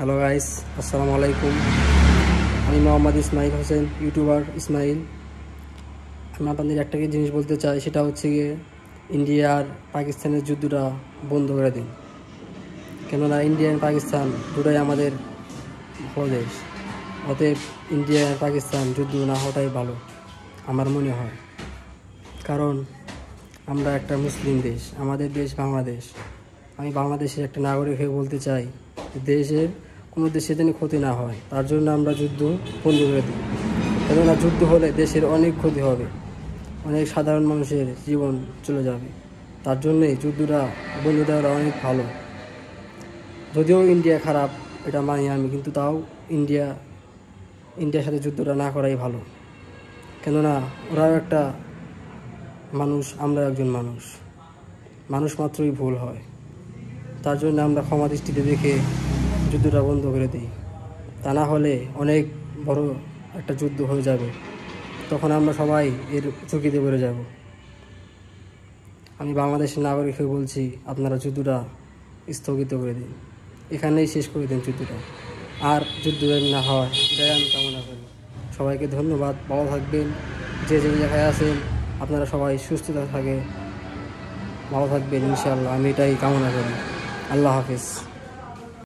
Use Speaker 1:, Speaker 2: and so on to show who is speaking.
Speaker 1: Hello guys, আসসালামু আলাইকুম। আমি মোহাম্মদ ইসমাইল হোসেন, ইউটিউবার ইসমাইল। আমি আপনাদের একটা জিনিস বলতে চাই, সেটা হচ্ছে গিয়ে ইন্ডিয়া আর পাকিস্তানের যুদ্ধটা বন্ধ করে দিন। কেননা ইন্ডিয়া আর পাকিস্তান দুটোই আমাদের ভালো দেশ। অতএব ইন্ডিয়া আর পাকিস্তান যুদ্ধ না হওয়াটাই ভালো আমার মনে হয়। কারণ আমরা একটা মুসলিম দেশ, আমাদের দেশ বাংলাদেশ। আমি বাংলাদেশের একটা নাগরিক হয়ে বলতে চাই, দেশের কোনো দেশে যেন ক্ষতি না হয়, তার জন্য আমরা যুদ্ধ বন্ধ করে দিই। কেননা যুদ্ধ হলে দেশের অনেক ক্ষতি হবে, অনেক সাধারণ মানুষের জীবন চলে যাবে। তার জন্যই যুদ্ধটা বন্ধ দেওয়াটা অনেক ভালো। যদিও ইন্ডিয়া খারাপ, এটা মানি আমি, কিন্তু তাও ইন্ডিয়ার সাথে যুদ্ধটা না করাই ভালো। কেননা ওরাও একটা মানুষ, আমরা একজন মানুষ মাত্রই ভুল হয়। তার জন্য আমরা ক্ষমা দৃষ্টিতে দেখে যুদ্ধটা বন্ধ করে দিই। তা না হলে অনেক বড় একটা যুদ্ধ হয়ে যাবে, তখন আমরা সবাই এর ঝুঁকিতে পড়ে যাব। আমি বাংলাদেশের নাগরিক হয়ে বলছি, আপনারা যুদ্ধটা স্থগিত করে দিন, এখানেই শেষ করে দিন যুদ্ধটা। আর যুদ্ধ না হয় এটাই আমি কামনা করি। সবাইকে ধন্যবাদ, ভালো থাকবেন। যে জায়গায় আছেন আপনারা সবাই সুস্থতা থাকে, ভালো থাকবেন ইনশাআল্লাহ, আমি এটাই কামনা করি। আল্লাহ হাফেজ।